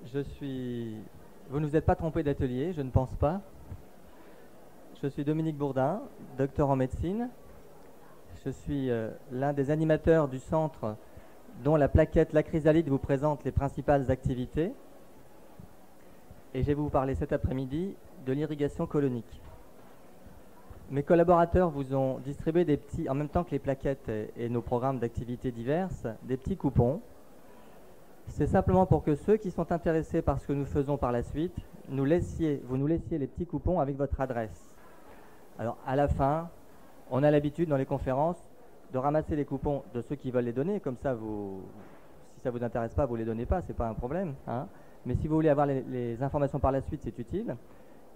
Vous ne vous êtes pas trompé d'atelier, je ne pense pas. Je suis Dominique Bourdin, docteur en médecine. Je suis l'un des animateurs du centre dont la plaquette La Chrysalide vous présente les principales activités. Et je vais vous parler cet après-midi de l'irrigation colonique. Mes collaborateurs vous ont distribué des petits, en même temps que les plaquettes et nos programmes d'activités diverses, des petits coupons. C'est simplement pour que ceux qui sont intéressés par ce que nous faisons par la suite, vous nous laissiez les petits coupons avec votre adresse. Alors à la fin, on a l'habitude dans les conférences de ramasser les coupons de ceux qui veulent les donner, comme ça si ça ne vous intéresse pas, vous ne les donnez pas, ce n'est pas un problème. Hein. Mais si vous voulez avoir les informations par la suite, c'est utile.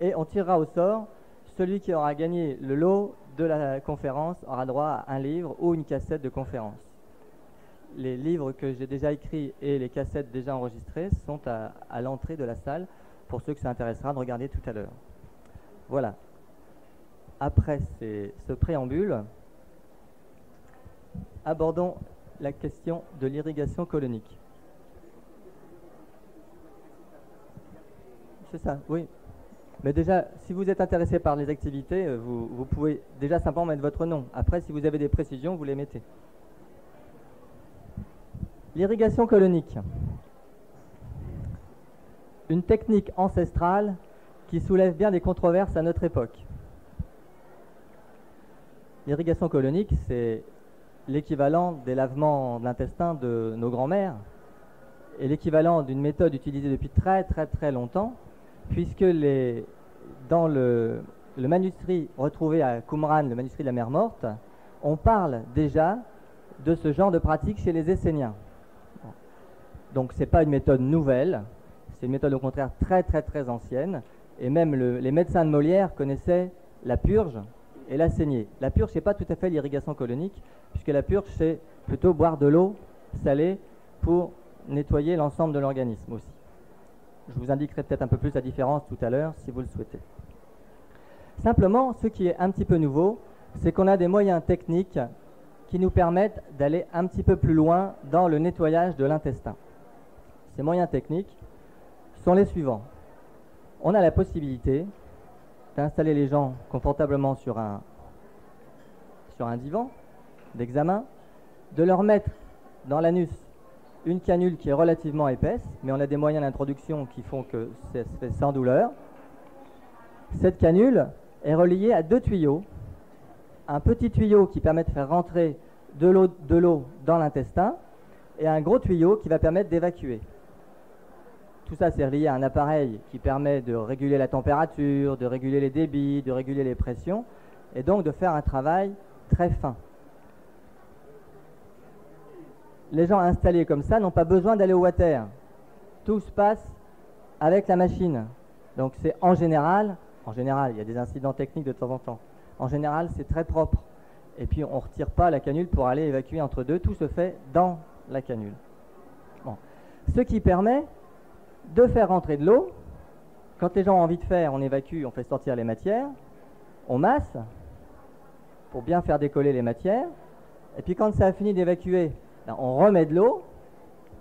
Et on tirera au sort, celui qui aura gagné le lot de la conférence aura droit à un livre ou une cassette de conférence. Les livres que j'ai déjà écrits et les cassettes déjà enregistrées sont à l'entrée de la salle pour ceux que ça intéressera de regarder tout à l'heure. Voilà. Après ce préambule, abordons la question de l'irrigation colonique. C'est ça, oui. Mais déjà, si vous êtes intéressé par les activités, vous pouvez déjà simplement mettre votre nom. Après, si vous avez des précisions, vous les mettez. L'irrigation colonique. Une technique ancestrale qui soulève bien des controverses à notre époque. L'irrigation colonique, c'est l'équivalent des lavements de l'intestin de nos grands-mères et l'équivalent d'une méthode utilisée depuis très très très longtemps, puisque dans le manuscrit retrouvé à Qumran, le manuscrit de la mer Morte, on parle déjà de ce genre de pratique chez les Esséniens. Donc ce n'est pas une méthode nouvelle, c'est une méthode au contraire très très très ancienne, et même les médecins de Molière connaissaient la purge et la saignée. La purge, ce n'est pas tout à fait l'irrigation colonique, puisque la purge, c'est plutôt boire de l'eau salée pour nettoyer l'ensemble de l'organisme aussi. Je vous indiquerai peut-être un peu plus la différence tout à l'heure, si vous le souhaitez. Simplement, ce qui est un petit peu nouveau, c'est qu'on a des moyens techniques qui nous permettent d'aller un petit peu plus loin dans le nettoyage de l'intestin. Ces moyens techniques sont les suivants. On a la possibilité d'installer les gens confortablement sur un divan d'examen, de leur mettre dans l'anus une canule qui est relativement épaisse, mais on a des moyens d'introduction qui font que ça se fait sans douleur. Cette canule est reliée à deux tuyaux. Un petit tuyau qui permet de faire rentrer de l'eau dans l'intestin et un gros tuyau qui va permettre d'évacuer. Tout ça, c'est relié à un appareil qui permet de réguler la température, de réguler les débits, de réguler les pressions, et donc de faire un travail très fin. Les gens installés comme ça n'ont pas besoin d'aller au water. Tout se passe avec la machine. Donc c'est en général, il y a des incidents techniques de temps en temps. En général, c'est très propre. Et puis on ne retire pas la canule pour aller évacuer entre deux. Tout se fait dans la canule. Bon. Ce qui permet de faire rentrer de l'eau. Quand les gens ont envie de faire, on évacue, on fait sortir les matières. On masse pour bien faire décoller les matières. Et puis quand ça a fini d'évacuer, on remet de l'eau,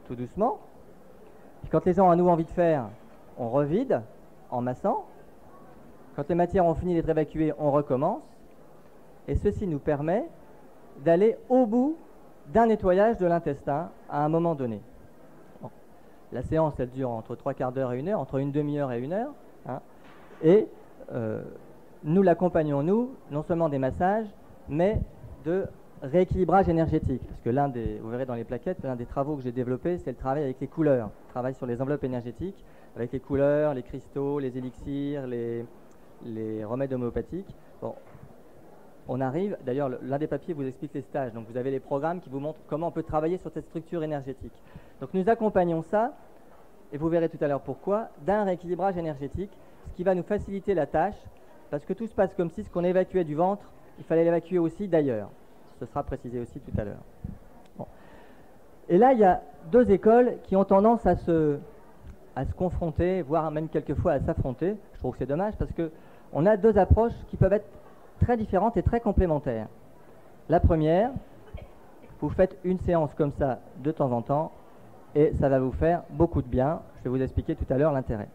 tout doucement. Puis quand les gens ont à nouveau envie de faire, on revide en massant. Quand les matières ont fini d'être évacuées, on recommence. Et ceci nous permet d'aller au bout d'un nettoyage de l'intestin à un moment donné. Bon. La séance, elle dure entre 3/4 d'heure et 1 heure, entre une demi-heure et 1 heure. Hein. Et nous l'accompagnons, non seulement des massages, mais de rééquilibrage énergétique. Parce que vous verrez dans les plaquettes, l'un des travaux que j'ai développé, c'est le travail avec les couleurs. Le travail sur les enveloppes énergétiques, avec les couleurs, les cristaux, les élixirs, les remèdes homéopathiques. Bon, on arrive, d'ailleurs, l'un des papiers vous explique les stages. Donc vous avez les programmes qui vous montrent comment on peut travailler sur cette structure énergétique. Donc nous accompagnons ça, et vous verrez tout à l'heure pourquoi, d'un rééquilibrage énergétique, ce qui va nous faciliter la tâche, parce que tout se passe comme si ce qu'on évacuait du ventre, il fallait l'évacuer aussi d'ailleurs. Ce sera précisé aussi tout à l'heure. Bon. Et là, il y a deux écoles qui ont tendance à se confronter, voire même quelquefois à s'affronter. Je trouve que c'est dommage parce qu'on a deux approches qui peuvent être très différentes et très complémentaires. La première, vous faites une séance comme ça de temps en temps et ça va vous faire beaucoup de bien. Je vais vous expliquer tout à l'heure l'intérêt.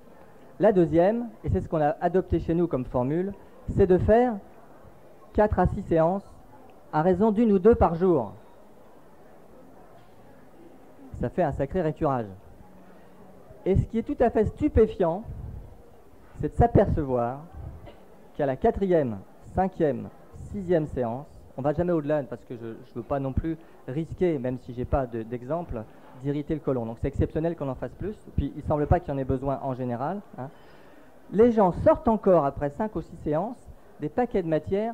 La deuxième, et c'est ce qu'on a adopté chez nous comme formule, c'est de faire 4 à 6 séances à raison d'1 ou 2 par jour. Ça fait un sacré récurage. Et ce qui est tout à fait stupéfiant, c'est de s'apercevoir qu'à la 4e, 5e, 6e séance, on ne va jamais au-delà parce que je ne veux pas non plus risquer, même si je n'ai pas d'exemple, d'irriter le côlon. Donc c'est exceptionnel qu'on en fasse plus. Puis il ne semble pas qu'il y en ait besoin en général. Les gens sortent encore après 5 ou 6 séances des paquets de matière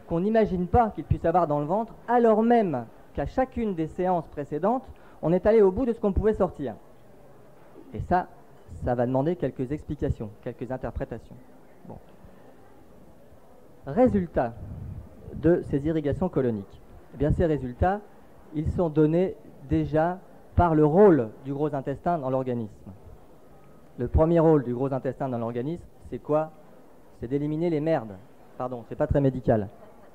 qu'on n'imagine pas qu'ils puissent avoir dans le ventre, alors même qu'à chacune des séances précédentes, on est allé au bout de ce qu'on pouvait sortir. Et ça va demander quelques explications, quelques interprétations. Bon. Résultat de ces irrigations coloniques. Eh bien, ces résultats, ils sont donnés déjà par le rôle du gros intestin dans l'organisme. Le premier rôle du gros intestin dans l'organisme, c'est quoi? C'est d'éliminer les merdes. Pardon, c'est pas très médical.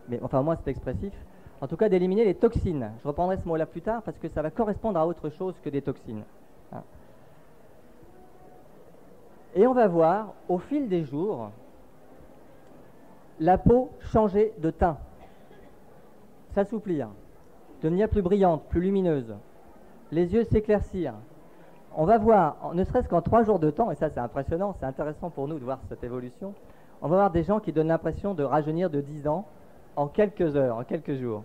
Mais enfin, moi, c'est expressif. En tout cas, d'éliminer les toxines. Je reprendrai ce mot-là plus tard parce que ça va correspondre à autre chose que des toxines. Et on va voir, au fil des jours, la peau changer de teint, s'assouplir, devenir plus brillante, plus lumineuse, les yeux s'éclaircir. On va voir, ne serait-ce qu'en 3 jours de temps, et ça c'est impressionnant, c'est intéressant pour nous de voir cette évolution, on va voir des gens qui donnent l'impression de rajeunir de 10 ans en quelques heures, en quelques jours.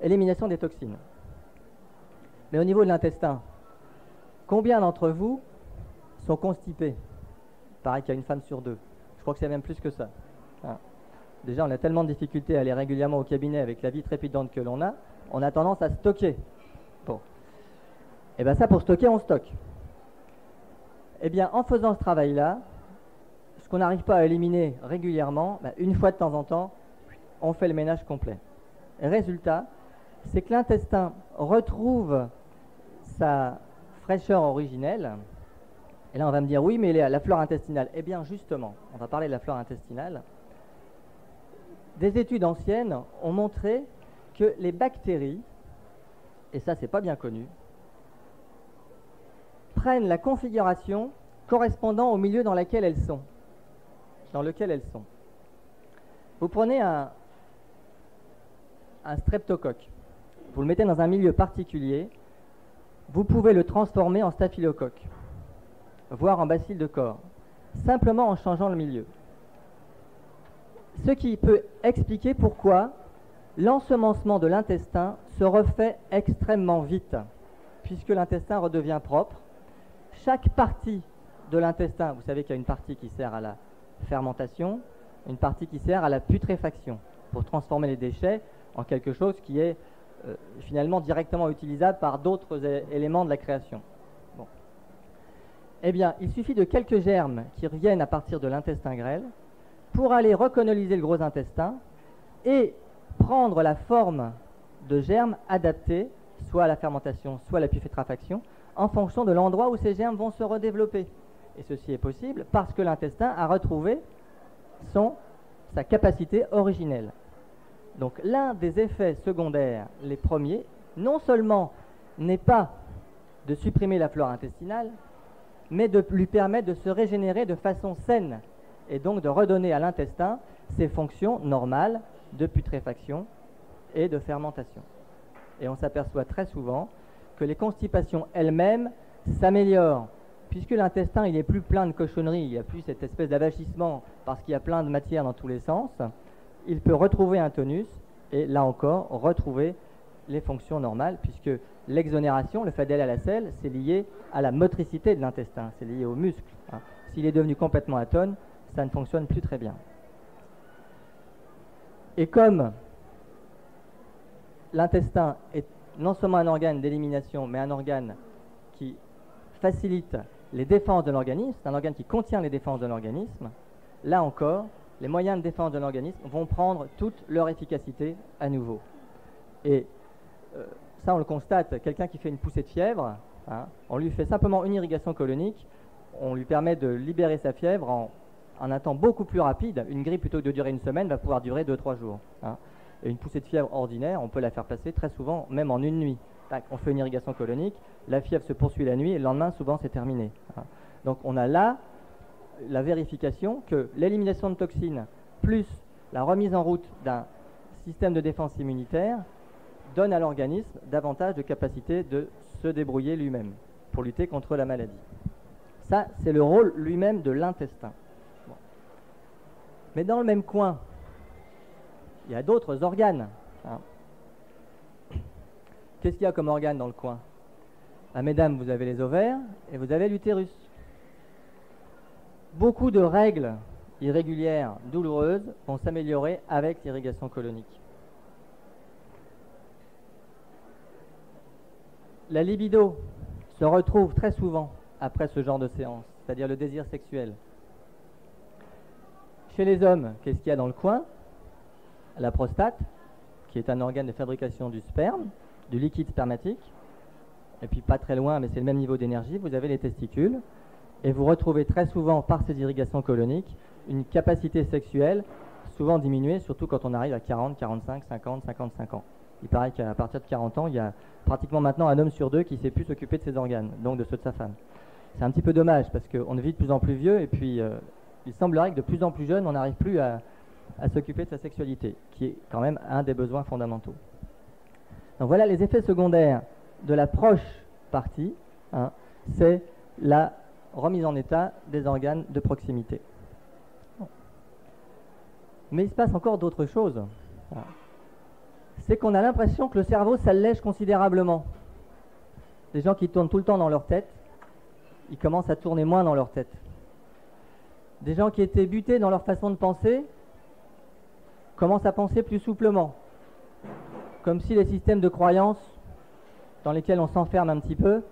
Élimination des toxines. Mais au niveau de l'intestin, combien d'entre vous sont constipés? Pareil qu'il y a une femme sur 2. Je crois que c'est même plus que ça. Déjà, on a tellement de difficultés à aller régulièrement au cabinet avec la vie trépidante que l'on a tendance à stocker. Bon. Et bien ça, pour stocker, on stocke. Eh bien, en faisant ce travail-là, ce qu'on n'arrive pas à éliminer régulièrement, une fois de temps en temps, on fait le ménage complet. Et résultat, c'est que l'intestin retrouve sa fraîcheur originelle. Et là, on va me dire, oui, mais la flore intestinale. Eh bien, justement, on va parler de la flore intestinale. Des études anciennes ont montré que les bactéries, et ça, c'est pas bien connu, prennent la configuration correspondant au milieu dans lequel elles sont. Vous prenez un streptocoque, vous le mettez dans un milieu particulier, vous pouvez le transformer en staphylocoque, voire en bacille de corps, simplement en changeant le milieu. Ce qui peut expliquer pourquoi l'ensemencement de l'intestin se refait extrêmement vite, puisque l'intestin redevient propre. Chaque partie de l'intestin, vous savez qu'il y a une partie qui sert à la fermentation, une partie qui sert à la putréfaction, pour transformer les déchets en quelque chose qui est finalement directement utilisable par d'autres éléments de la création. Bon. Eh bien, il suffit de quelques germes qui reviennent à partir de l'intestin grêle pour aller recoloniser le gros intestin et prendre la forme de germes adaptés, soit à la fermentation, soit à la putréfaction, en fonction de l'endroit où ces germes vont se redévelopper. Et ceci est possible parce que l'intestin a retrouvé sa capacité originelle. Donc l'un des effets secondaires, les premiers, non seulement n'est pas de supprimer la flore intestinale, mais de lui permettre de se régénérer de façon saine et donc de redonner à l'intestin ses fonctions normales de putréfaction et de fermentation. Et on s'aperçoit très souvent que les constipations elles-mêmes s'améliorent, puisque l'intestin il est plus plein de cochonneries, il n'y a plus cette espèce d'avachissement parce qu'il y a plein de matière dans tous les sens, il peut retrouver un tonus et là encore retrouver les fonctions normales, puisque l'exonération, le fait d'aller à la selle, c'est lié à la motricité de l'intestin, c'est lié aux muscles. S'il est devenu complètement atone, ça ne fonctionne plus très bien. Et comme l'intestin est non seulement un organe d'élimination, mais un organe qui facilite les défenses de l'organisme, c'est un organe qui contient les défenses de l'organisme, là encore, les moyens de défense de l'organisme vont prendre toute leur efficacité à nouveau. Et ça, on le constate, quelqu'un qui fait une poussée de fièvre, on lui fait simplement une irrigation colonique, on lui permet de libérer sa fièvre en un temps beaucoup plus rapide. Une grippe, plutôt que de durer une semaine, va pouvoir durer 2-3 jours. Et une poussée de fièvre ordinaire, on peut la faire passer très souvent, même en une nuit. tac, on fait une irrigation colonique, la fièvre se poursuit la nuit et le lendemain, souvent, c'est terminé. Donc on a là la vérification que l'élimination de toxines plus la remise en route d'un système de défense immunitaire donne à l'organisme davantage de capacité de se débrouiller lui-même pour lutter contre la maladie. Ça, c'est le rôle lui-même de l'intestin. Bon. Mais dans le même coin, il y a d'autres organes. Qu'est-ce qu'il y a comme organe dans le coin? Mesdames, vous avez les ovaires et vous avez l'utérus. Beaucoup de règles irrégulières, douloureuses, vont s'améliorer avec l'irrigation colonique. La libido se retrouve très souvent après ce genre de séance, c'est-à-dire le désir sexuel. Chez les hommes, qu'est-ce qu'il y a dans le coin? La prostate, qui est un organe de fabrication du sperme, du liquide spermatique. Et puis pas très loin, mais c'est le même niveau d'énergie, vous avez les testicules. Et vous retrouvez très souvent, par ces irrigations coloniques, une capacité sexuelle souvent diminuée, surtout quand on arrive à 40, 45, 50, 55 ans. Il paraît qu'à partir de 40 ans, il y a pratiquement maintenant un homme sur deux qui ne sait plus s'occuper de ses organes, donc de ceux de sa femme. C'est un petit peu dommage, parce qu'on vit de plus en plus vieux, et puis il semblerait que de plus en plus jeune, on n'arrive plus à s'occuper de sa sexualité, qui est quand même un des besoins fondamentaux. Donc voilà les effets secondaires de la proche partie, c'est la remise en état des organes de proximité. Mais il se passe encore d'autres choses. C'est qu'on a l'impression que le cerveau s'allège considérablement. Les gens qui tournent tout le temps dans leur tête, ils commencent à tourner moins dans leur tête. Des gens qui étaient butés dans leur façon de penser commencent à penser plus souplement. Comme si les systèmes de croyances dans lesquels on s'enferme un petit peu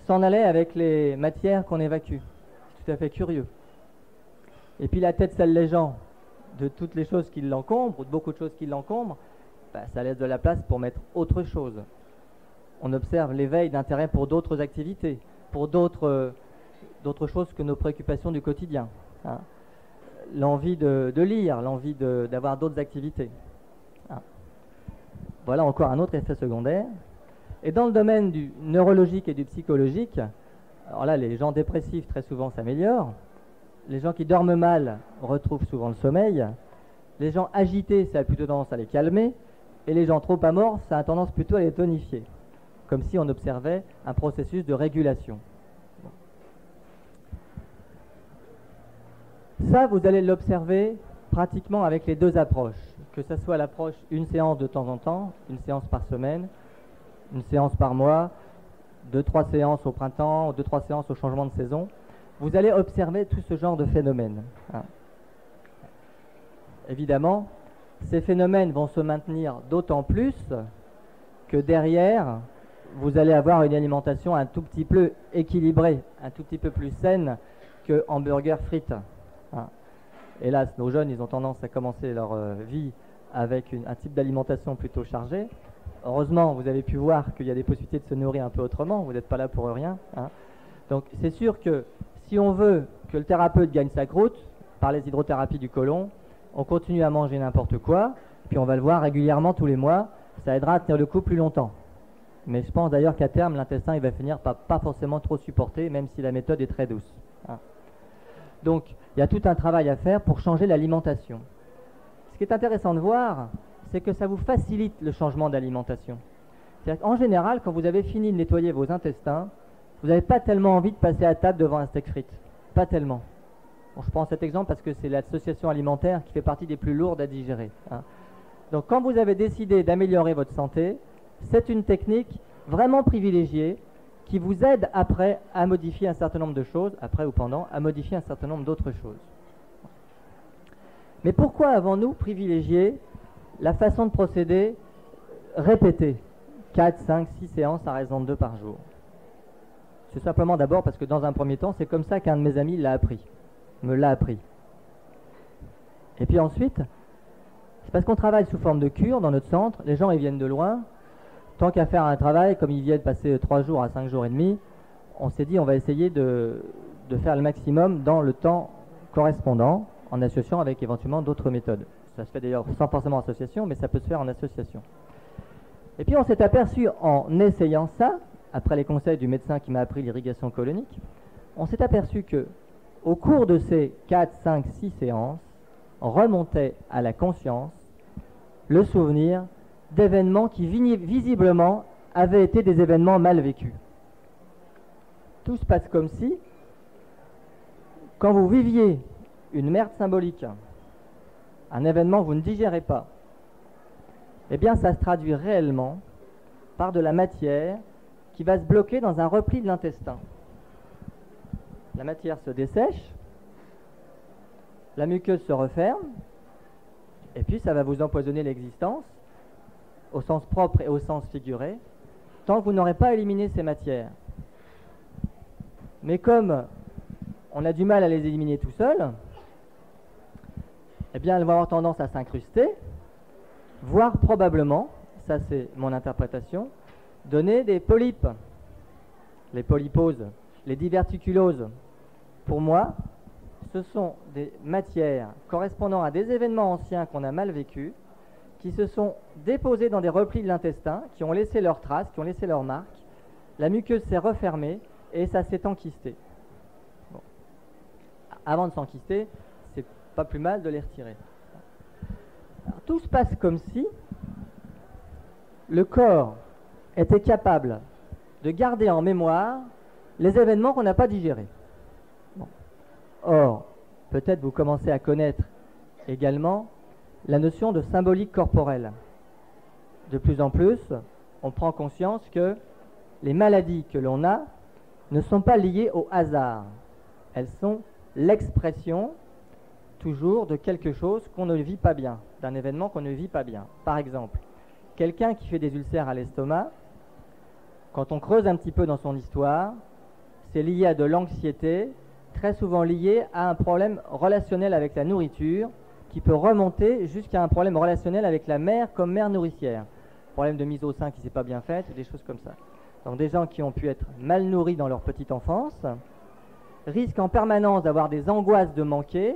s'en allaient avec les matières qu'on évacue. C'est tout à fait curieux. Et puis la tête s'allégeant de toutes les choses qui l'encombrent, ou de beaucoup de choses qui l'encombrent, ça laisse de la place pour mettre autre chose. On observe l'éveil d'intérêt pour d'autres activités, pour d'autres choses que nos préoccupations du quotidien. L'envie de lire, l'envie d'avoir d'autres activités. Voilà encore un autre effet secondaire. Et dans le domaine du neurologique et du psychologique, alors là, les gens dépressifs, très souvent, s'améliorent. Les gens qui dorment mal retrouvent souvent le sommeil. Les gens agités, ça a plutôt tendance à les calmer. Et les gens trop amorphes, ça a tendance plutôt à les tonifier. Comme si on observait un processus de régulation. Ça, vous allez l'observer pratiquement avec les deux approches. Que ce soit l'approche une séance de temps en temps, une séance par semaine, une séance par mois, 2-3 séances au printemps, 2-3 séances au changement de saison, vous allez observer tout ce genre de phénomènes. Évidemment, ces phénomènes vont se maintenir d'autant plus que derrière, vous allez avoir une alimentation un tout petit peu équilibrée, un tout petit peu plus saine que hamburger frites. Hélas, nos jeunes, ils ont tendance à commencer leur vie avec un type d'alimentation plutôt chargé. Heureusement, vous avez pu voir qu'il y a des possibilités de se nourrir un peu autrement, vous n'êtes pas là pour rien. Donc c'est sûr que si on veut que le thérapeute gagne sa croûte, par les hydrothérapies du côlon, on continue à manger n'importe quoi, puis on va le voir régulièrement tous les mois, ça aidera à tenir le coup plus longtemps. Mais je pense d'ailleurs qu'à terme, l'intestin il va finir par pas forcément trop supporter, même si la méthode est très douce. Donc il y a tout un travail à faire pour changer l'alimentation. Ce qui est intéressant de voir, c'est que ça vous facilite le changement d'alimentation. C'est-à-dire qu'en général, quand vous avez fini de nettoyer vos intestins, vous n'avez pas tellement envie de passer à table devant un steak frites. Pas tellement. Bon, je prends cet exemple parce que c'est l'association alimentaire qui fait partie des plus lourdes à digérer. Donc quand vous avez décidé d'améliorer votre santé, c'est une technique vraiment privilégiée qui vous aide après à modifier un certain nombre de choses, après ou pendant, à modifier un certain nombre d'autres choses. Mais pourquoi avons-nous privilégié la façon de procéder répétée, 4, 5, 6 séances à raison de 2 par jour? C'est simplement d'abord parce que dans un premier temps, c'est comme ça qu'un de mes amis me l'a appris. Et puis ensuite, c'est parce qu'on travaille sous forme de cure dans notre centre, les gens ils viennent de loin, tant qu'à faire un travail, comme ils viennent passer 3 jours à 5 jours et demi, on s'est dit on va essayer de faire le maximum dans le temps correspondant, en associant avec éventuellement d'autres méthodes. Ça se fait d'ailleurs sans forcément association, mais ça peut se faire en association. Et puis on s'est aperçu en essayant ça, après les conseils du médecin qui m'a appris l'irrigation colonique, on s'est aperçu que au cours de ces 4, 5, 6 séances, on remontait à la conscience le souvenir d'événements qui visiblement avaient été des événements mal vécus. Tout se passe comme si, quand vous viviez une merde symbolique, un événement que vous ne digérez pas, eh bien ça se traduit réellement par de la matière qui va se bloquer dans un repli de l'intestin. La matière se dessèche, la muqueuse se referme, et puis ça va vous empoisonner l'existence, au sens propre et au sens figuré, tant que vous n'aurez pas éliminé ces matières. Mais comme on a du mal à les éliminer tout seul, eh bien elles vont avoir tendance à s'incruster, voire probablement, ça c'est mon interprétation, donner des polypes, les polyposes, les diverticuloses. Pour moi, ce sont des matières correspondant à des événements anciens qu'on a mal vécus, qui se sont déposés dans des replis de l'intestin, qui ont laissé leurs traces, qui ont laissé leurs marques. La muqueuse s'est refermée et ça s'est enquisté. Bon. Avant de s'enquister, c'est pas plus mal de les retirer. Alors, tout se passe comme si le corps était capable de garder en mémoire les événements qu'on n'a pas digérés. Bon. Or, peut-être vous commencez à connaître également la notion de symbolique corporelle. De plus en plus, on prend conscience que les maladies que l'on a ne sont pas liées au hasard. Elles sont l'expression toujours de quelque chose qu'on ne vit pas bien, d'un événement qu'on ne vit pas bien. Par exemple, quelqu'un qui fait des ulcères à l'estomac, quand on creuse un petit peu dans son histoire, c'est lié à de l'anxiété, très souvent lié à un problème relationnel avec la nourriture, qui peut remonter jusqu'à un problème relationnel avec la mère comme mère nourricière. Problème de mise au sein qui ne s'est pas bien fait, des choses comme ça. Donc des gens qui ont pu être mal nourris dans leur petite enfance risquent en permanence d'avoir des angoisses de manquer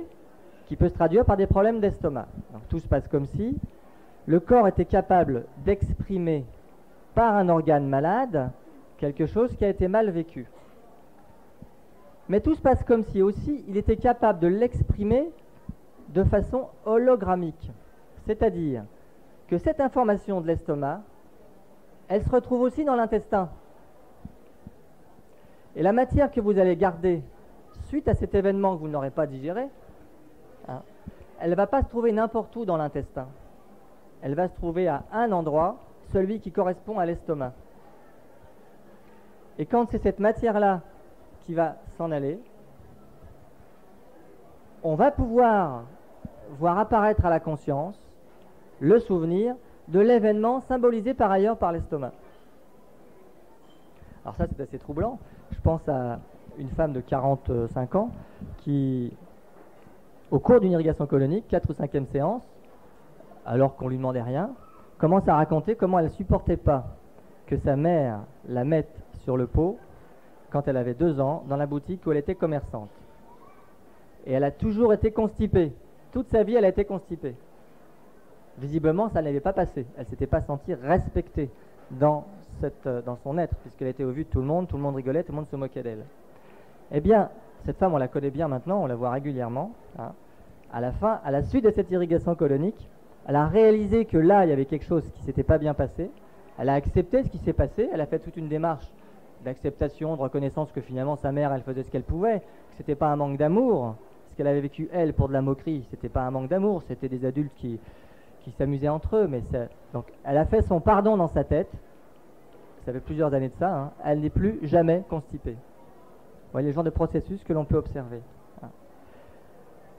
qui peut se traduire par des problèmes d'estomac. Donc tout se passe comme si le corps était capable d'exprimer par un organe malade quelque chose qui a été mal vécu. Mais tout se passe comme si aussi il était capable de l'exprimer de façon hologrammique. C'est-à-dire que cette information de l'estomac, elle se retrouve aussi dans l'intestin. Et la matière que vous allez garder suite à cet événement que vous n'aurez pas digéré, hein, elle ne va pas se trouver n'importe où dans l'intestin. Elle va se trouver à un endroit, celui qui correspond à l'estomac. Et quand c'est cette matière-là qui va s'en aller, on va pouvoir voir apparaître à la conscience le souvenir de l'événement symbolisé par ailleurs par l'estomac. Alors ça, c'est assez troublant. Je pense à une femme de 45 ans qui, au cours d'une irrigation colonique, 4 ou 5e séance, alors qu'on lui demandait rien, commence à raconter comment elle ne supportait pas que sa mère la mette sur le pot quand elle avait 2 ans dans la boutique où elle était commerçante. Et elle a toujours été constipée. Toute sa vie, elle a été constipée. Visiblement, ça n'avait pas passé. Elle ne s'était pas sentie respectée dans son être, puisqu'elle était au vu de tout le monde rigolait, tout le monde se moquait d'elle. Eh bien, cette femme, on la connaît bien maintenant, on la voit régulièrement. Hein. À la suite de cette irrigation colonique, elle a réalisé que là, il y avait quelque chose qui ne s'était pas bien passé. Elle a accepté ce qui s'est passé, elle a fait toute une démarche d'acceptation, de reconnaissance que finalement sa mère, elle faisait ce qu'elle pouvait, que ce n'était pas un manque d'amour. Ce qu'elle avait vécu, elle, pour de la moquerie, c'était pas un manque d'amour, c'était des adultes qui s'amusaient entre eux. Donc, elle a fait son pardon dans sa tête. Ça fait plusieurs années de ça. Hein. Elle n'est plus jamais constipée. Vous voyez le genre de processus que l'on peut observer. Hein.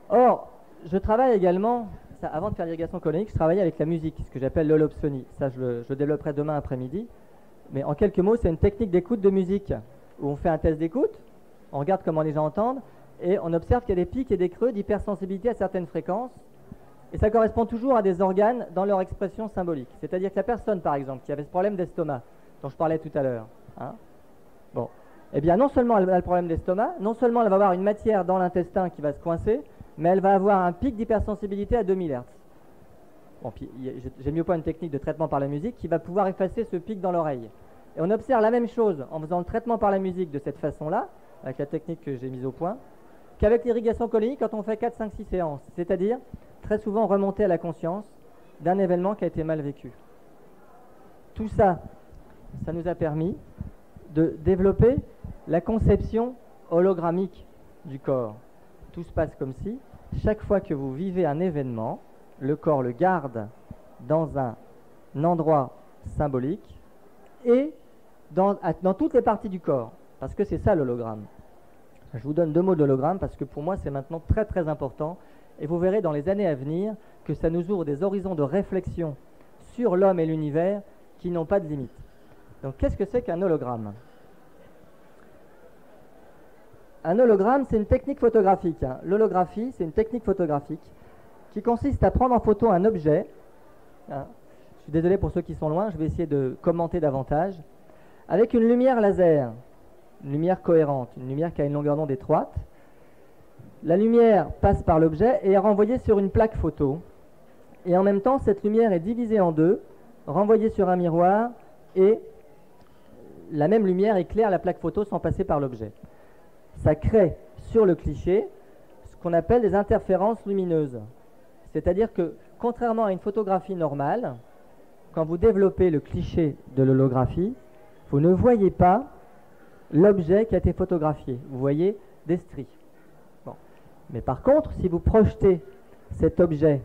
Or, je travaille également, avant de faire l'irrigation colonique, je travaillais avec la musique, ce que j'appelle l'holopsonie. Ça, je le développerai demain après-midi. Mais en quelques mots, c'est une technique d'écoute de musique, où on fait un test d'écoute, on regarde comment les gens entendent, et on observe qu'il y a des pics et des creux d'hypersensibilité à certaines fréquences, et ça correspond toujours à des organes dans leur expression symbolique. C'est-à-dire que la personne, par exemple, qui avait ce problème d'estomac, dont je parlais tout à l'heure, hein, bon, eh bien non seulement elle a le problème d'estomac, non seulement elle va avoir une matière dans l'intestin qui va se coincer, mais elle va avoir un pic d'hypersensibilité à 2000 Hz. Bon, puis j'ai mis au point une technique de traitement par la musique qui va pouvoir effacer ce pic dans l'oreille. Et on observe la même chose en faisant le traitement par la musique de cette façon-là, avec la technique que j'ai mise au point, qu'avec l'irrigation colonique quand on fait 4, 5, 6 séances. C'est-à-dire, très souvent remonter à la conscience d'un événement qui a été mal vécu. Tout ça, ça nous a permis de développer la conception hologrammique du corps. Tout se passe comme si, chaque fois que vous vivez un événement, le corps le garde dans un endroit symbolique et dans toutes les parties du corps, parce que c'est ça l'hologramme. Je vous donne 2 mots d'hologramme parce que pour moi c'est maintenant très très important et vous verrez dans les années à venir que ça nous ouvre des horizons de réflexion sur l'homme et l'univers qui n'ont pas de limite. Donc qu'est-ce que c'est qu'un hologramme ? Un hologramme, c'est une technique photographique. L'holographie, c'est une technique photographique qui consiste à prendre en photo un objet. Je suis désolé pour ceux qui sont loin, je vais essayer de commenter davantage. Avec une lumière laser, une lumière cohérente, une lumière qui a une longueur d'onde étroite. La lumière passe par l'objet et est renvoyée sur une plaque photo. Et en même temps, cette lumière est divisée en 2, renvoyée sur un miroir et la même lumière éclaire la plaque photo sans passer par l'objet. Ça crée sur le cliché ce qu'on appelle des interférences lumineuses. C'est-à-dire que, contrairement à une photographie normale, quand vous développez le cliché de l'holographie, vous ne voyez pas l'objet qui a été photographié. Vous voyez des stries. Bon. Mais par contre, si vous projetez cet objet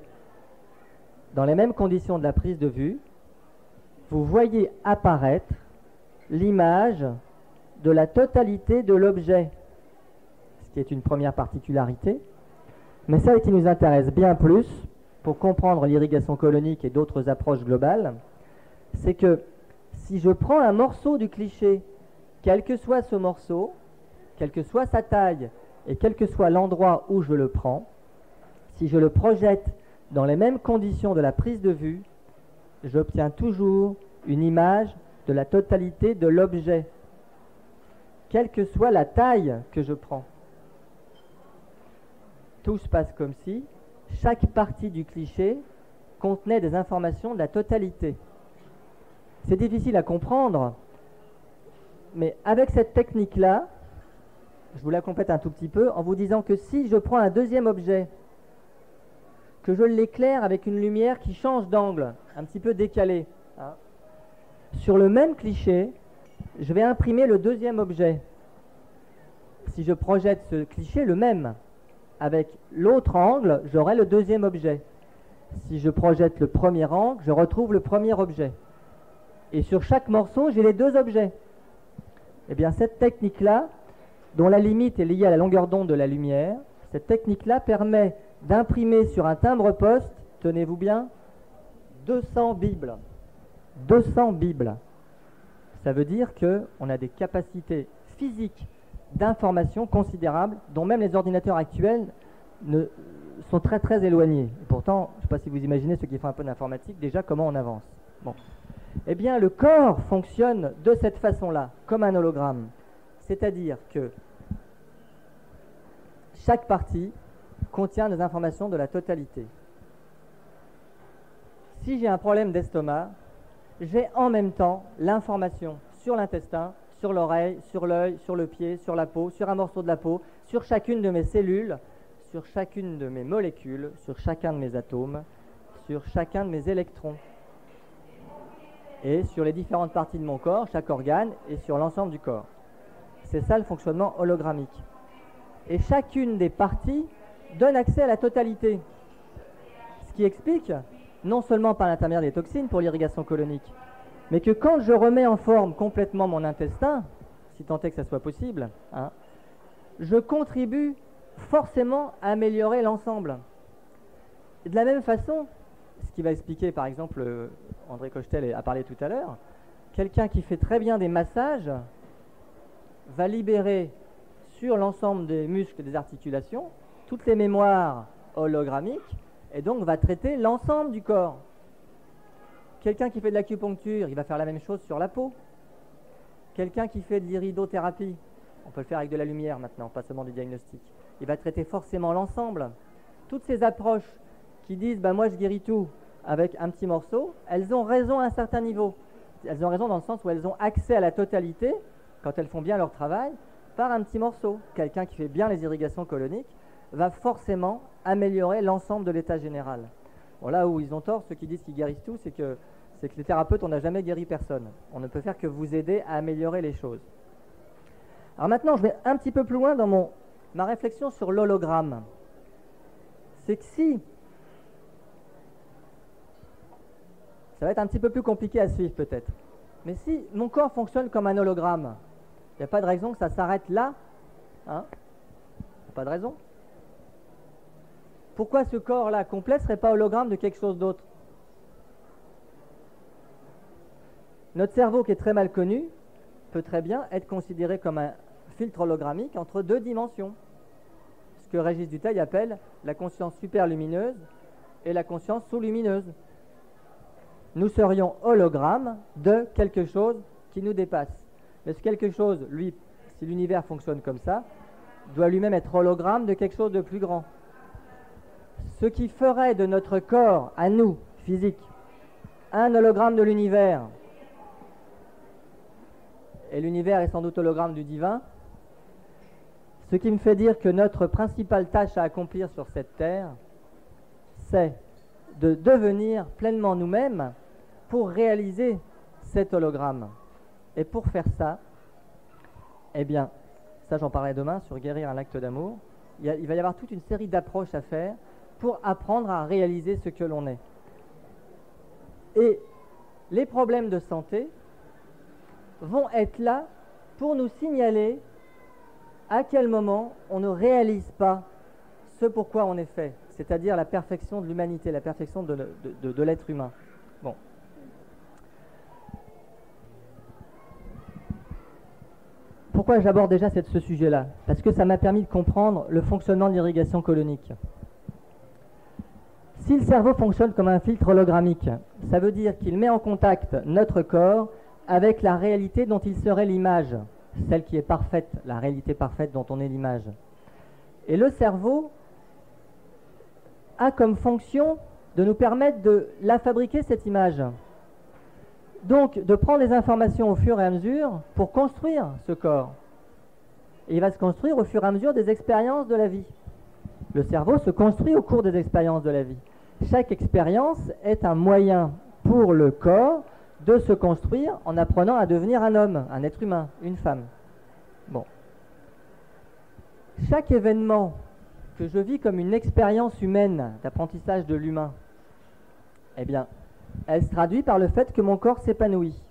dans les mêmes conditions de la prise de vue, vous voyez apparaître l'image de la totalité de l'objet, ce qui est une première particularité. Mais celle qui nous intéresse bien plus, pour comprendre l'irrigation colonique et d'autres approches globales, c'est que si je prends un morceau du cliché, quel que soit ce morceau, quelle que soit sa taille et quel que soit l'endroit où je le prends, si je le projette dans les mêmes conditions de la prise de vue, j'obtiens toujours une image de la totalité de l'objet, quelle que soit la taille que je prends. Tout se passe comme si chaque partie du cliché contenait des informations de la totalité. C'est difficile à comprendre, mais avec cette technique-là, je vous la complète un tout petit peu en vous disant que si je prends un deuxième objet, que je l'éclaire avec une lumière qui change d'angle, un petit peu décalée, sur le même cliché, je vais imprimer le deuxième objet. Si je projette ce cliché, le même, avec l'autre angle, j'aurai le deuxième objet. Si je projette le premier angle, je retrouve le premier objet. Et sur chaque morceau, j'ai les 2 objets. Eh bien, cette technique-là, dont la limite est liée à la longueur d'onde de la lumière, cette technique-là permet d'imprimer sur un timbre-poste, tenez-vous bien, 200 Bibles. 200 Bibles. Ça veut dire qu'on a des capacités physiques d'information considérables dont même les ordinateurs actuels sont très très éloignés. Et pourtant, je ne sais pas si vous imaginez, ceux qui font un peu d'informatique, déjà comment on avance. Bon. Eh bien, le corps fonctionne de cette façon-là, comme un hologramme. C'est-à-dire que chaque partie contient des informations de la totalité. Si j'ai un problème d'estomac, j'ai en même temps l'information sur l'intestin, sur l'oreille, sur l'œil, sur le pied, sur la peau, sur un morceau de la peau, sur chacune de mes cellules, sur chacune de mes molécules, sur chacun de mes atomes, sur chacun de mes électrons, et sur les différentes parties de mon corps, chaque organe, et sur l'ensemble du corps. C'est ça le fonctionnement hologrammique. Et chacune des parties donne accès à la totalité. Ce qui explique, non seulement par l'intermédiaire des toxines pour l'irrigation colonique, mais que quand je remets en forme complètement mon intestin, si tant est que ça soit possible, je contribue forcément à améliorer l'ensemble. De la même façon, ce qui va expliquer, par exemple, André Cochetel a parlé tout à l'heure, quelqu'un qui fait très bien des massages va libérer sur l'ensemble des muscles et des articulations toutes les mémoires hologrammiques et donc va traiter l'ensemble du corps. Quelqu'un qui fait de l'acupuncture, il va faire la même chose sur la peau. Quelqu'un qui fait de l'iridothérapie, on peut le faire avec de la lumière maintenant, pas seulement du diagnostic, il va traiter forcément l'ensemble. Toutes ces approches qui disent moi je guéris tout avec un petit morceau, elles ont raison à un certain niveau. Elles ont raison dans le sens où elles ont accès à la totalité, quand elles font bien leur travail, par un petit morceau. Quelqu'un qui fait bien les irrigations coloniques va forcément améliorer l'ensemble de l'état général. Bon, là où ils ont tort, ceux qui disent qu'ils guérissent tout, c'est que les thérapeutes, on n'a jamais guéri personne. On ne peut faire que vous aider à améliorer les choses. Alors maintenant, je vais un petit peu plus loin dans ma réflexion sur l'hologramme. C'est que si... Ça va être un petit peu plus compliqué à suivre peut-être. Mais si mon corps fonctionne comme un hologramme, il n'y a pas de raison que ça s'arrête là. Hein? Pas de raison. Pourquoi ce corps-là complet ne serait pas hologramme de quelque chose d'autre? Notre cerveau, qui est très mal connu, peut très bien être considéré comme un filtre hologrammique entre deux dimensions. Ce que Régis Dutheil appelle la conscience superlumineuse et la conscience sous-lumineuse. Nous serions hologrammes de quelque chose qui nous dépasse. Mais ce quelque chose, lui, si l'univers fonctionne comme ça, doit lui-même être hologramme de quelque chose de plus grand. Ce qui ferait de notre corps, à nous, physique, un hologramme de l'univers, et l'univers est sans doute hologramme du divin, ce qui me fait dire que notre principale tâche à accomplir sur cette terre, c'est de devenir pleinement nous-mêmes pour réaliser cet hologramme. Et pour faire ça, eh bien, ça j'en parlerai demain sur guérir un acte d'amour, il va y avoir toute une série d'approches à faire pour apprendre à réaliser ce que l'on est. Et les problèmes de santé vont être là pour nous signaler à quel moment on ne réalise pas ce pourquoi on est fait, c'est-à-dire la perfection de l'humanité, la perfection de l'être humain. Bon. Pourquoi j'aborde déjà ce sujet-là? Parce que ça m'a permis de comprendre le fonctionnement de l'irrigation colonique. Si le cerveau fonctionne comme un filtre hologrammique, ça veut dire qu'il met en contact notre corps avec la réalité dont il serait l'image, celle qui est parfaite, la réalité parfaite dont on est l'image. Et le cerveau a comme fonction de nous permettre de la fabriquer, cette image. Donc, de prendre les informations au fur et à mesure pour construire ce corps. Et il va se construire au fur et à mesure des expériences de la vie. Le cerveau se construit au cours des expériences de la vie. Chaque expérience est un moyen pour le corps de se construire en apprenant à devenir un homme, un être humain, une femme. Bon. Chaque événement que je vis comme une expérience humaine d'apprentissage de l'humain, eh bien, elle se traduit par le fait que mon corps s'épanouit.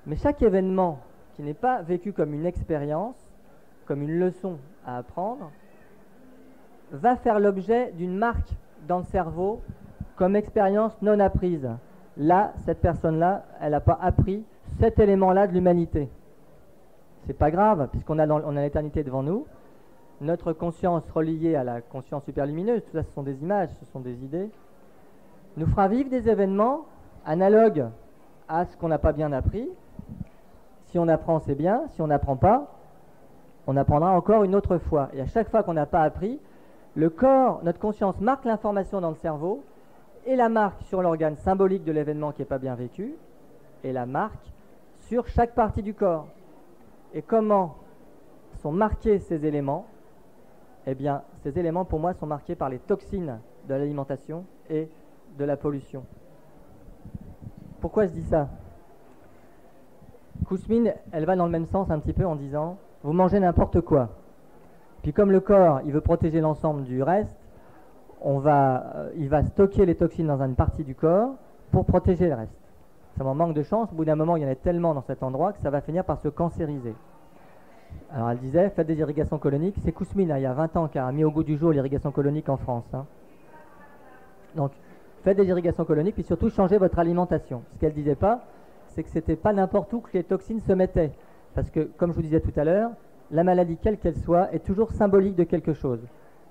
Mais chaque événement qui n'est pas vécu comme une expérience, comme une leçon à apprendre, va faire l'objet d'une marque dans le cerveau comme expérience non apprise. Là, cette personne-là, elle n'a pas appris cet élément-là de l'humanité. C'est pas grave, puisqu'on a l'éternité devant nous. Notre conscience reliée à la conscience superlumineuse, tout ça, ce sont des images, ce sont des idées, nous fera vivre des événements analogues à ce qu'on n'a pas bien appris. Si on apprend, c'est bien. Si on n'apprend pas, on apprendra encore une autre fois. Et à chaque fois qu'on n'a pas appris, le corps, notre conscience marque l'information dans le cerveau et la marque sur l'organe symbolique de l'événement qui n'est pas bien vécu et la marque sur chaque partie du corps. Et comment sont marqués ces éléments? Eh bien, ces éléments, pour moi, sont marqués par les toxines de l'alimentation et de la pollution. Pourquoi je dis ça? Kouzmine, elle va dans le même sens un petit peu en disant « vous mangez n'importe quoi ». Puis comme le corps, il veut protéger l'ensemble du reste, il va stocker les toxines dans une partie du corps pour protéger le reste. Ça m'en manque de chance, au bout d'un moment, il y en a tellement dans cet endroit que ça va finir par se cancériser. Alors elle disait, faites des irrigations coloniques. C'est Kouzmine, il y a 20 ans, qui a mis au goût du jour l'irrigation colonique en France. Hein. Donc, faites des irrigations coloniques, puis surtout, changez votre alimentation. Ce qu'elle ne disait pas, c'est que c'était pas n'importe où que les toxines se mettaient. Parce que, comme je vous disais tout à l'heure, la maladie, quelle qu'elle soit, est toujours symbolique de quelque chose.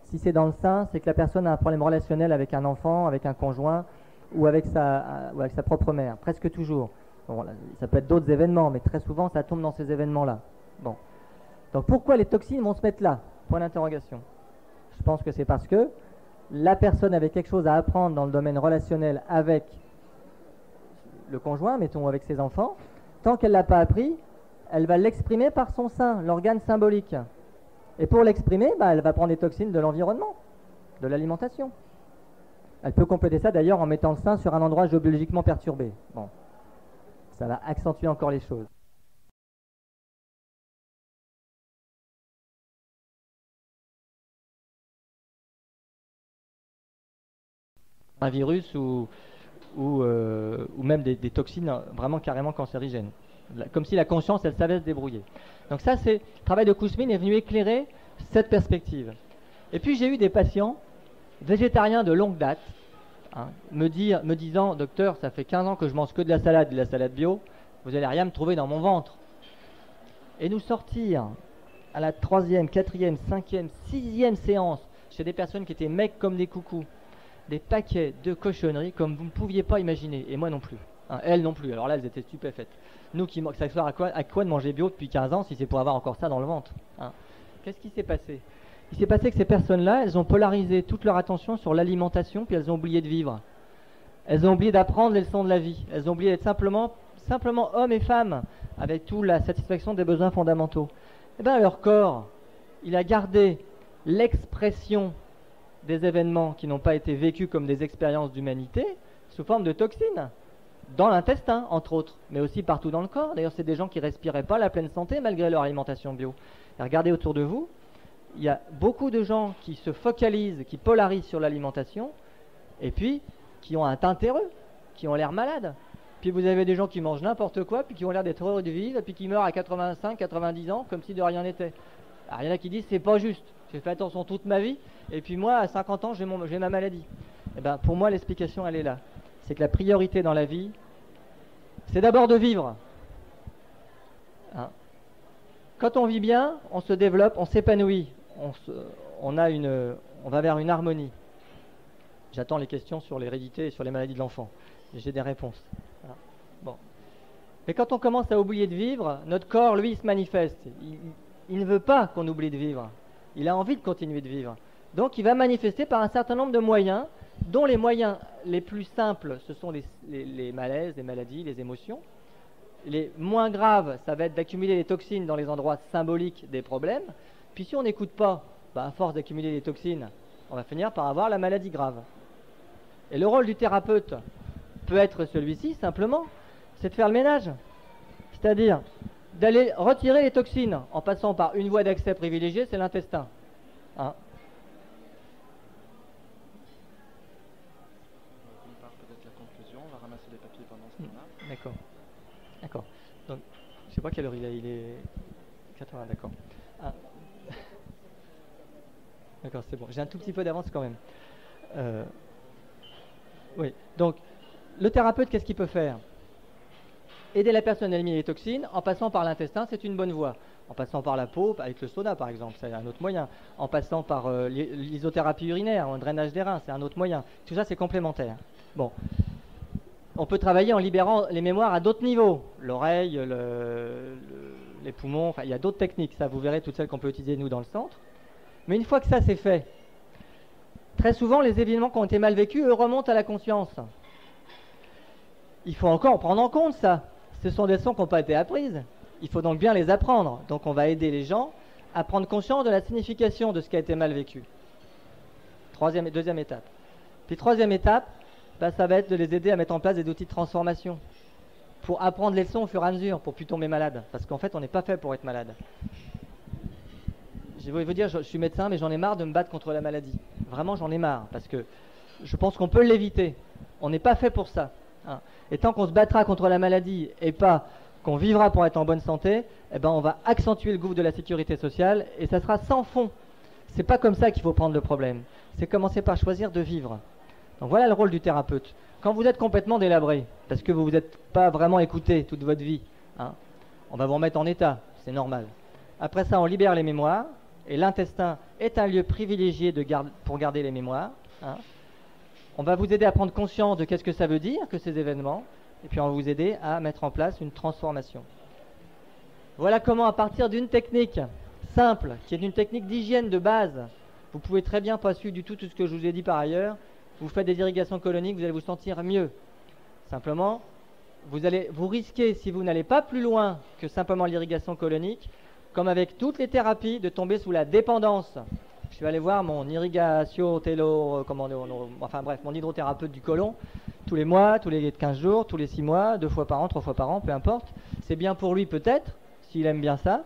Si c'est dans le sein, c'est que la personne a un problème relationnel avec un enfant, avec un conjoint, ou avec sa propre mère, presque toujours. Bon, là, ça peut être d'autres événements, mais très souvent, ça tombe dans ces événements-là. Bon. Donc pourquoi les toxines vont se mettre là? Point d'interrogation. Je pense que c'est parce que la personne avait quelque chose à apprendre dans le domaine relationnel avec le conjoint, mettons avec ses enfants, tant qu'elle ne l'a pas appris, elle va l'exprimer par son sein, l'organe symbolique. Et pour l'exprimer, elle va prendre des toxines de l'environnement, de l'alimentation. Elle peut compléter ça d'ailleurs en mettant le sein sur un endroit géobiologiquement perturbé. Bon, ça va accentuer encore les choses. Un virus ou même des toxines vraiment carrément cancérigènes. Comme si la conscience, elle savait se débrouiller. Donc ça, le travail de Kouzmine est venu éclairer cette perspective. Et puis j'ai eu des patients végétariens de longue date, me disant, docteur, ça fait 15 ans que je mange que de la salade bio, vous n'allez rien me trouver dans mon ventre. Et nous sortir à la 3e, 4e, 5e, 6e séance chez des personnes qui étaient mecs comme des coucous, des paquets de cochonneries comme vous ne pouviez pas imaginer, et moi non plus. Elles non plus, alors là elles étaient stupéfaites. Nous qui ça sert à quoi de manger bio depuis 15 ans si c'est pour avoir encore ça dans le ventre, Qu'est-ce qui s'est passé? Il s'est passé que ces personnes-là, elles ont polarisé toute leur attention sur l'alimentation, puis elles ont oublié de vivre. Elles ont oublié d'apprendre les leçons de la vie. Elles ont oublié d'être simplement hommes et femmes, avec toute la satisfaction des besoins fondamentaux. Eh bien, leur corps, il a gardé l'expression des événements qui n'ont pas été vécus comme des expériences d'humanité sous forme de toxines, dans l'intestin, entre autres, mais aussi partout dans le corps. D'ailleurs, c'est des gens qui ne respiraient pas la pleine santé malgré leur alimentation bio. Et regardez autour de vous, il y a beaucoup de gens qui se focalisent, qui polarisent sur l'alimentation, et puis qui ont un teint terreux, qui ont l'air malades. Puis vous avez des gens qui mangent n'importe quoi, puis qui ont l'air d'être heureux de vivre, et puis qui meurent à 85, 90 ans, comme si de rien n'était. Alors il y en a qui disent, c'est pas juste, j'ai fait attention toute ma vie, et puis moi, à 50 ans, j'ai ma maladie. Eh bien, pour moi, l'explication, elle est là. C'est que la priorité dans la vie, c'est d'abord de vivre. Quand on vit bien, on se développe, on s'épanouit, on va vers une harmonie. J'attends les questions sur l'hérédité et sur les maladies de l'enfant. J'ai des réponses. Voilà. Bon. Mais quand on commence à oublier de vivre, notre corps, lui, se manifeste. Il ne veut pas qu'on oublie de vivre. Il a envie de continuer de vivre. Donc il va manifester par un certain nombre de moyens, dont les moyens les plus simples, ce sont les malaises, les maladies, les émotions. Les moins graves, ça va être d'accumuler les toxines dans les endroits symboliques des problèmes. Puis si on n'écoute pas, à force d'accumuler les toxines, on va finir par avoir la maladie grave. Et le rôle du thérapeute peut être celui-ci, simplement, c'est de faire le ménage. C'est-à-dire d'aller retirer les toxines en passant par une voie d'accès privilégiée, c'est l'intestin. Peut-être la conclusion, on va ramasser les papiers pendant ce temps-là. D'accord. D'accord. Donc, je sais pas quelle heure il est. Il est 80, d'accord. D'accord, c'est bon. J'ai un tout petit peu d'avance quand même. Oui. Donc, le thérapeute, qu'est-ce qu'il peut faire? Aider la personne à éliminer les toxines en passant par l'intestin, c'est une bonne voie. En passant par la peau, avec le sauna par exemple, c'est un autre moyen. En passant par l'isothérapie urinaire, un drainage des reins, c'est un autre moyen. Tout ça, c'est complémentaire. Bon. On peut travailler en libérant les mémoires à d'autres niveaux. L'oreille, les poumons, enfin, il y a d'autres techniques. Ça, vous verrez toutes celles qu'on peut utiliser nous dans le centre. Mais une fois que ça c'est fait, très souvent, les événements qui ont été mal vécus, eux, remontent à la conscience. Il faut encore prendre en compte ça. Ce sont des leçons qui n'ont pas été apprises. Il faut donc bien les apprendre. Donc on va aider les gens à prendre conscience de la signification de ce qui a été mal vécu. Deuxième étape. Puis troisième étape, ça va être de les aider à mettre en place des outils de transformation pour apprendre les leçons au fur et à mesure, pour plus tomber malade. Parce qu'en fait, on n'est pas fait pour être malade. Je vais vous dire, je suis médecin, mais j'en ai marre de me battre contre la maladie. Vraiment, j'en ai marre, parce que je pense qu'on peut l'éviter. On n'est pas fait pour ça. Et tant qu'on se battra contre la maladie et pas qu'on vivra pour être en bonne santé, on va accentuer le gouffre de la sécurité sociale et ça sera sans fond. C'est pas comme ça qu'il faut prendre le problème. C'est commencer par choisir de vivre. Donc voilà le rôle du thérapeute. Quand vous êtes complètement délabré, parce que vous vous êtes pas vraiment écouté toute votre vie, on va vous remettre en état, c'est normal. Après ça, on libère les mémoires et l'intestin est un lieu privilégié pour garder les mémoires. On va vous aider à prendre conscience de qu'est-ce que ça veut dire que ces événements, et puis on va vous aider à mettre en place une transformation. Voilà comment, à partir d'une technique simple, qui est une technique d'hygiène de base, Vous pouvez très bien pas suivre du tout ce que je vous ai dit par ailleurs. Vous faites des irrigations coloniques, vous allez vous sentir mieux. Simplement, vous risquez, si vous n'allez pas plus loin que simplement l'irrigation colonique, comme avec toutes les thérapies, de tomber sous la dépendance. Je suis allé voir mon mon hydrothérapeute du côlon, tous les mois, tous les 15 jours, tous les 6 mois, 2 fois par an, 3 fois par an, peu importe. C'est bien pour lui peut-être, s'il aime bien ça,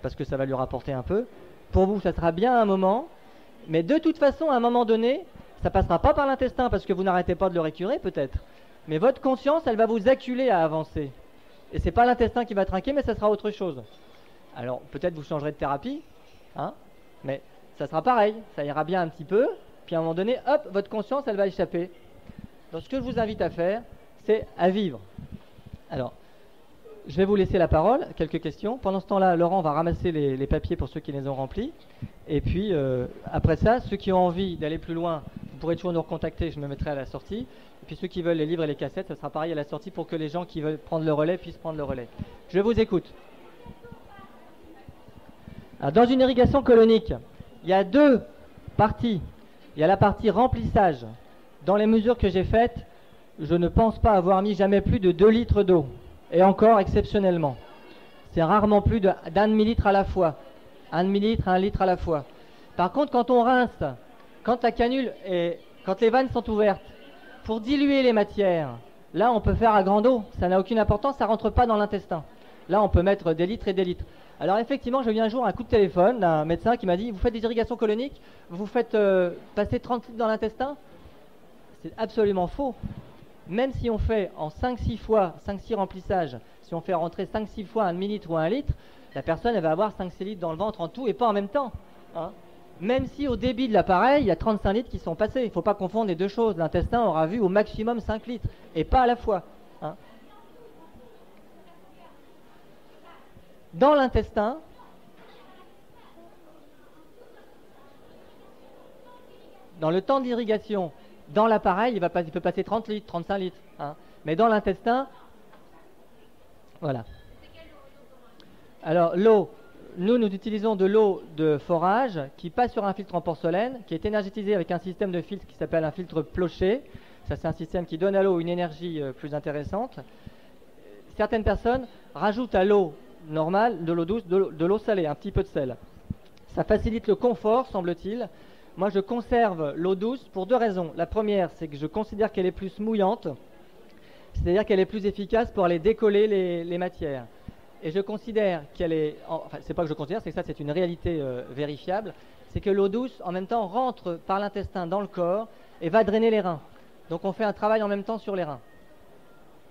parce que ça va lui rapporter un peu. Pour vous, ça sera bien à un moment, mais de toute façon, à un moment donné, ça passera pas par l'intestin, parce que vous n'arrêtez pas de le récurer peut-être. Mais votre conscience, elle va vous acculer à avancer. Et c'est pas l'intestin qui va trinquer, mais ça sera autre chose. Alors, peut-être vous changerez de thérapie, hein, mais ça sera pareil, ça ira bien un petit peu, puis à un moment donné, hop, votre conscience, elle va échapper. Donc, ce que je vous invite à faire, c'est à vivre. Alors, je vais vous laisser la parole, quelques questions. Pendant ce temps-là, Laurent va ramasser les papiers pour ceux qui les ont remplis. Et puis, après ça, ceux qui ont envie d'aller plus loin, vous pourrez toujours nous recontacter, je me mettrai à la sortie. Et puis ceux qui veulent les livres et les cassettes, ça sera pareil à la sortie pour que les gens qui veulent prendre le relais puissent prendre le relais. Je vous écoute. Alors, dans une irrigation colonique, il y a 2 parties. Il y a la partie remplissage. Dans les mesures que j'ai faites, je ne pense pas avoir mis jamais plus de 2 litres d'eau. Et encore exceptionnellement. C'est rarement plus d'1 demi-litre à la fois. 1 demi-litre, 1 litre à la fois. Par contre, quand on rince, quand les vannes sont ouvertes, pour diluer les matières, là on peut faire à grande eau. Ça n'a aucune importance, ça ne rentre pas dans l'intestin. Là on peut mettre des litres et des litres. Alors effectivement, j'ai eu un jour un coup de téléphone d'un médecin qui m'a dit « Vous faites des irrigations coloniques, vous faites passer 30 litres dans l'intestin ?» C'est absolument faux. Même si on fait en 5-6 fois, 5-6 remplissages, si on fait rentrer 5-6 fois 1 demi-litre ou 1 litre, la personne elle va avoir 5-6 litres dans le ventre en tout et pas en même temps. Hein. Même si au débit de l'appareil, il y a 35 litres qui sont passés. Il ne faut pas confondre les deux choses. L'intestin aura vu au maximum 5 litres et pas à la fois. Hein. Dans l'intestin, dans le temps d'irrigation, dans l'appareil, il peut passer 30 litres, 35 litres. Hein. Mais dans l'intestin, voilà. Alors l'eau, nous utilisons de l'eau de forage qui passe sur un filtre en porcelaine, qui est énergétisé avec un système de filtre qui s'appelle un filtre Plochet. Ça, c'est un système qui donne à l'eau une énergie plus intéressante. Certaines personnes rajoutent à l'eau normale, de l'eau douce, de l'eau salée, un petit peu de sel. Ça facilite le confort, semble-t-il. Moi, je conserve l'eau douce pour 2 raisons. La première, c'est que je considère qu'elle est plus mouillante, c'est-à-dire qu'elle est plus efficace pour aller décoller les matières. Et je considère qu'elle est... Enfin, c'est pas que je considère, c'est que ça, c'est une réalité vérifiable. C'est que l'eau douce, en même temps, rentre par l'intestin dans le corps et va drainer les reins. Donc, on fait un travail en même temps sur les reins.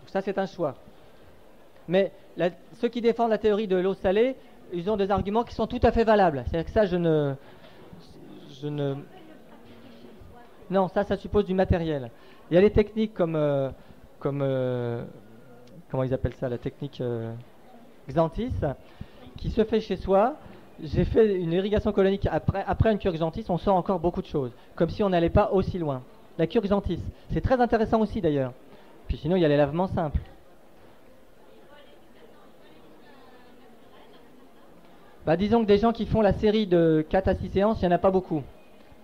Donc, ça, c'est un choix. Mais ceux qui défendent la théorie de l'eau salée, ils ont des arguments qui sont tout à fait valables. C'est-à-dire que ça, Non, ça suppose du matériel. Il y a des techniques comment ils appellent ça, la technique Xanthis, qui se fait chez soi. J'ai fait une irrigation colonique après une cure Xanthis, on sort encore beaucoup de choses, comme si on n'allait pas aussi loin. La cure Xanthis, c'est très intéressant aussi d'ailleurs. Puis sinon, il y a les lavements simples. Bah, disons que des gens qui font la série de 4 à 6 séances, il n'y en a pas beaucoup.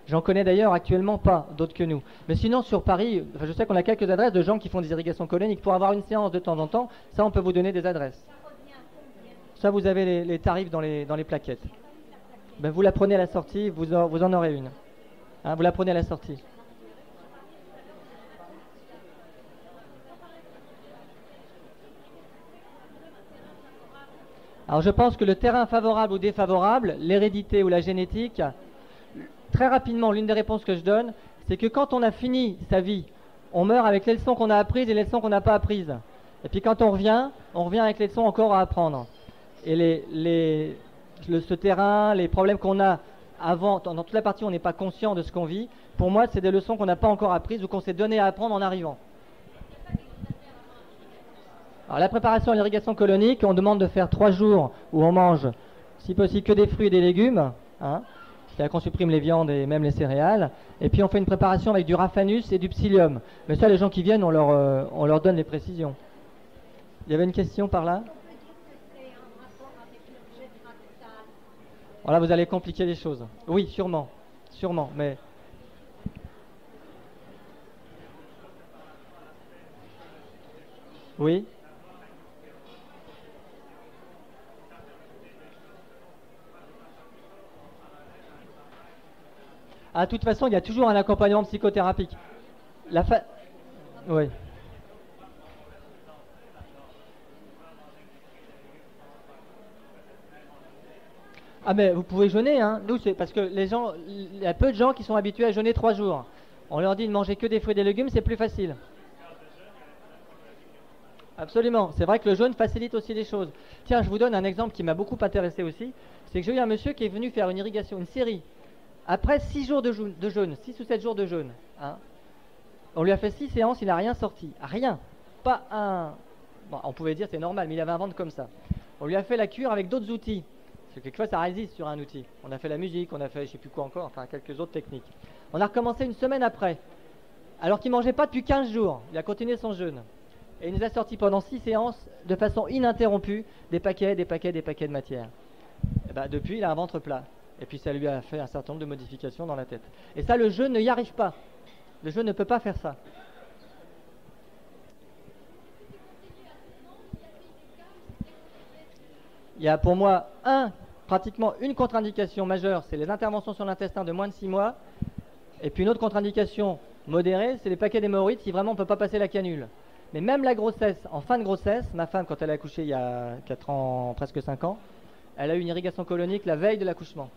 J'en connais d'ailleurs actuellement pas, d'autres que nous. Mais sinon, sur Paris, je sais qu'on a quelques adresses de gens qui font des irrigations coloniques. Pour avoir une séance de temps en temps, ça, on peut vous donner des adresses. Ça, vous avez les tarifs dans les plaquettes. Ben, vous la prenez à la sortie, vous en aurez une. Hein, vous la prenez à la sortie. Alors, je pense que le terrain favorable ou défavorable, l'hérédité ou la génétique... Très rapidement, l'une des réponses que je donne, c'est que quand on a fini sa vie, on meurt avec les leçons qu'on a apprises et les leçons qu'on n'a pas apprises. Et puis quand on revient avec les leçons encore à apprendre. Et ce terrain, les problèmes qu'on a avant, dans toute la partie où on n'est pas conscient de ce qu'on vit, pour moi, c'est des leçons qu'on n'a pas encore apprises ou qu'on s'est donné à apprendre en arrivant. Alors la préparation à l'irrigation colonique, on demande de faire 3 jours où on mange, si possible, que des fruits et des légumes, hein. C'est-à-dire qu'on supprime les viandes et même les céréales. Et puis on fait une préparation avec du raffanus et du psyllium. Mais ça, les gens qui viennent, on leur donne les précisions. Il y avait une question par là? Voilà, vous allez compliquer les choses. Oui, sûrement. sûrement, mais... Oui. Ah, de toute façon, il y a toujours un accompagnement psychothérapique. Oui. Ah, mais vous pouvez jeûner, hein. Nous, c'est parce que les gens, il y a peu de gens qui sont habitués à jeûner 3 jours. On leur dit de manger que des fruits et des légumes, c'est plus facile. Absolument. C'est vrai que le jeûne facilite aussi les choses. Tiens, je vous donne un exemple qui m'a beaucoup intéressé aussi. C'est que j'ai eu un monsieur qui est venu faire une irrigation, une série. Après 6 jours de jeûne, 6 ou 7 jours de jeûne, hein, on lui a fait 6 séances, il n'a rien sorti. Rien. Pas un... Bon, on pouvait dire c'est normal, mais il avait un ventre comme ça. On lui a fait la cure avec d'autres outils. Parce que quelquefois, ça résiste sur un outil. On a fait la musique, on a fait je ne sais plus quoi encore, enfin quelques autres techniques. On a recommencé une semaine après. Alors qu'il ne mangeait pas depuis 15 jours. Il a continué son jeûne. Et il nous a sorti pendant 6 séances, de façon ininterrompue, des paquets de matière. Et ben, depuis, il a un ventre plat. Et puis ça lui a fait un certain nombre de modifications dans la tête. Et ça, le jeûne ne y arrive pas. Le jeûne ne peut pas faire ça. Il y a pour moi pratiquement une contre-indication majeure, c'est les interventions sur l'intestin de moins de 6 mois. Et puis une autre contre-indication modérée, c'est les paquets d'hémorroïdes si vraiment on ne peut pas passer la canule. Mais même la grossesse, en fin de grossesse, ma femme, quand elle a accouché il y a 4 ans, presque 5 ans, elle a eu une irrigation colonique la veille de l'accouchement.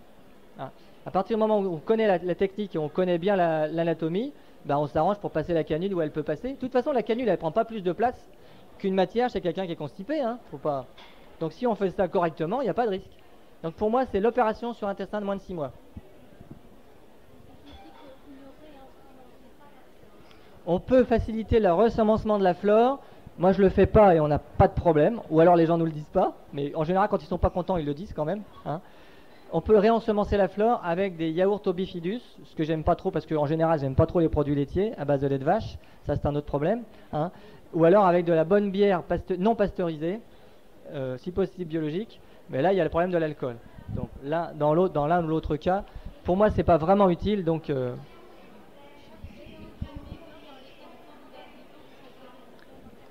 Hein. À partir du moment où on connaît la technique et on connaît bien l'anatomie, ben on s'arrange pour passer la canule où elle peut passer. De toute façon, la canule, elle ne prend pas plus de place qu'une matière chez quelqu'un qui est constipé. Hein. Faut pas... Donc si on fait ça correctement, il n'y a pas de risque. Donc pour moi, c'est l'opération sur intestin de moins de 6 mois. On peut faciliter le ressemencement de la flore. Moi, je le fais pas et on n'a pas de problème. Ou alors les gens nous le disent pas. Mais en général, quand ils sont pas contents, ils le disent quand même. Hein. On peut réensemencer la flore avec des yaourts au bifidus, ce que j'aime pas trop parce qu'en général, j'aime pas trop les produits laitiers à base de lait de vache. Ça, c'est un autre problème. Hein. Ou alors avec de la bonne bière non pasteurisée, si possible biologique. Mais là, il y a le problème de l'alcool. Donc là, dans l'un ou l'autre cas, pour moi, c'est pas vraiment utile. Donc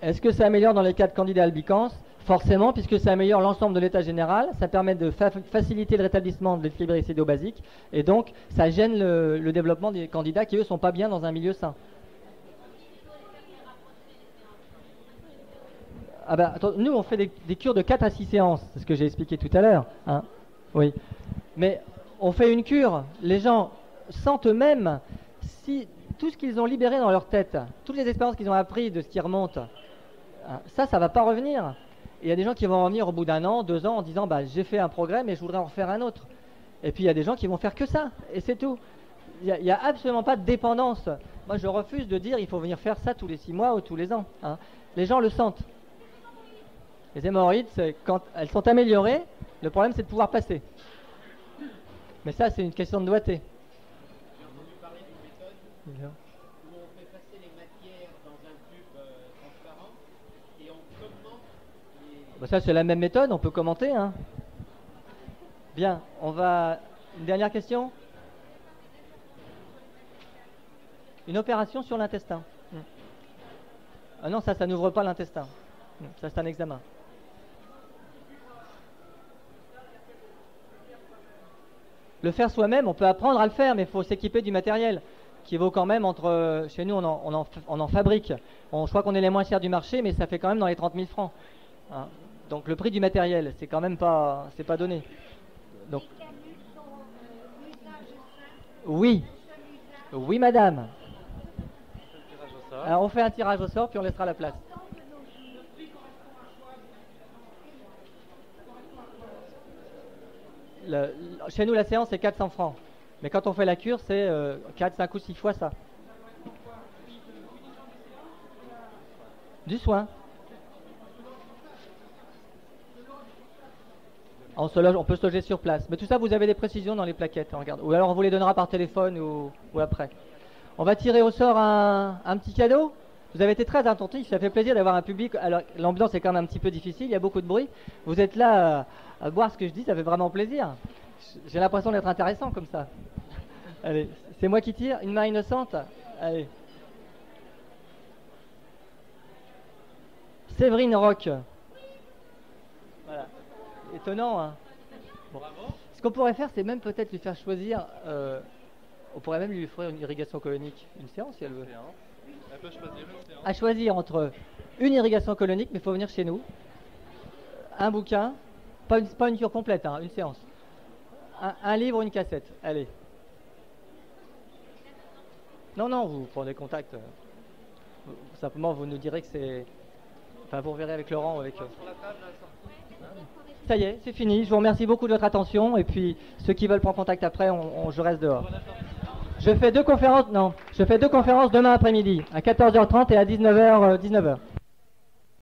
est-ce que ça améliore dans les cas de candidats albicans? Forcément, puisque ça améliore l'ensemble de l'état général, ça permet de faciliter le rétablissement de l'épibéricédio basique, et donc ça gêne le développement des candidats qui, eux, sont pas bien dans un milieu sain. Ah bah, attends, nous, on fait des cures de 4 à 6 séances, c'est ce que j'ai expliqué tout à l'heure. Hein, oui. Mais on fait une cure, les gens sentent eux-mêmes si tout ce qu'ils ont libéré dans leur tête, toutes les expériences qu'ils ont apprises de ce qui remonte, ça va pas revenir. Et il y a des gens qui vont revenir au bout d'un an, 2 ans, en disant bah, j'ai fait un progrès, mais je voudrais en refaire un autre. Et puis il y a des gens qui vont faire que ça, et c'est tout. Il n'y a absolument pas de dépendance. Moi, je refuse de dire il faut venir faire ça tous les 6 mois ou tous les ans. Hein. Les gens le sentent. Les hémorroïdes, quand elles sont améliorées, le problème c'est de pouvoir passer. Mais ça, c'est une question de doigté. J'ai entendu parler d'une méthode où on fait passer les matières dans un tube transparent et on commente les... Bah ça, c'est la même méthode, on peut commenter. Hein. Bien, on va... Une dernière question? Une opération sur l'intestin. Ah non, ça n'ouvre pas l'intestin. Ça, c'est un examen. Le faire soi-même, on peut apprendre à le faire, mais il faut s'équiper du matériel qui vaut quand même entre... Chez nous, on en fabrique. Je crois qu'on est les moins chers du marché, mais ça fait quand même dans les 30 000 francs. Hein. Donc le prix du matériel, c'est quand même pas... C'est pas donné. Donc, oui. Oui, madame. Alors, on fait un tirage au sort, puis on laissera la place. Chez nous, la séance, c'est 400 francs. Mais quand on fait la cure, c'est 4, 5 ou 6 fois ça. Du soin. On peut se loger sur place. Mais tout ça, vous avez des précisions dans les plaquettes. Regarde. Ou alors, on vous les donnera par téléphone ou après. On va tirer au sort un petit cadeau. Vous avez été très attentifs, ça fait plaisir d'avoir un public. Alors, l'ambiance est quand même un petit peu difficile, il y a beaucoup de bruit. Vous êtes là à boire ce que je dis, ça fait vraiment plaisir. J'ai l'impression d'être intéressant comme ça. Allez, c'est moi qui tire. Une main innocente. Allez. Séverine Roch. Voilà. Étonnant, hein. Bon. Ce qu'on pourrait faire, c'est même peut-être lui faire choisir. On pourrait même lui offrir une irrigation colonique. Une séance, si elle veut. Elle peut choisir une séance. À choisir entre une irrigation colonique, mais il faut venir chez nous. Un bouquin. Pas une cure complète, hein, une séance. Un livre ou une cassette. Allez. Non, non, vous prenez contact. Simplement, vous nous direz que c'est... Enfin, vous reverrez avec Laurent ou avec... Sur la table, à la sortie. Ça y est, c'est fini. Je vous remercie beaucoup de votre attention. Et puis, ceux qui veulent prendre contact après, je reste dehors. Je fais deux conférences demain après-midi, à 14h30 et à 19h.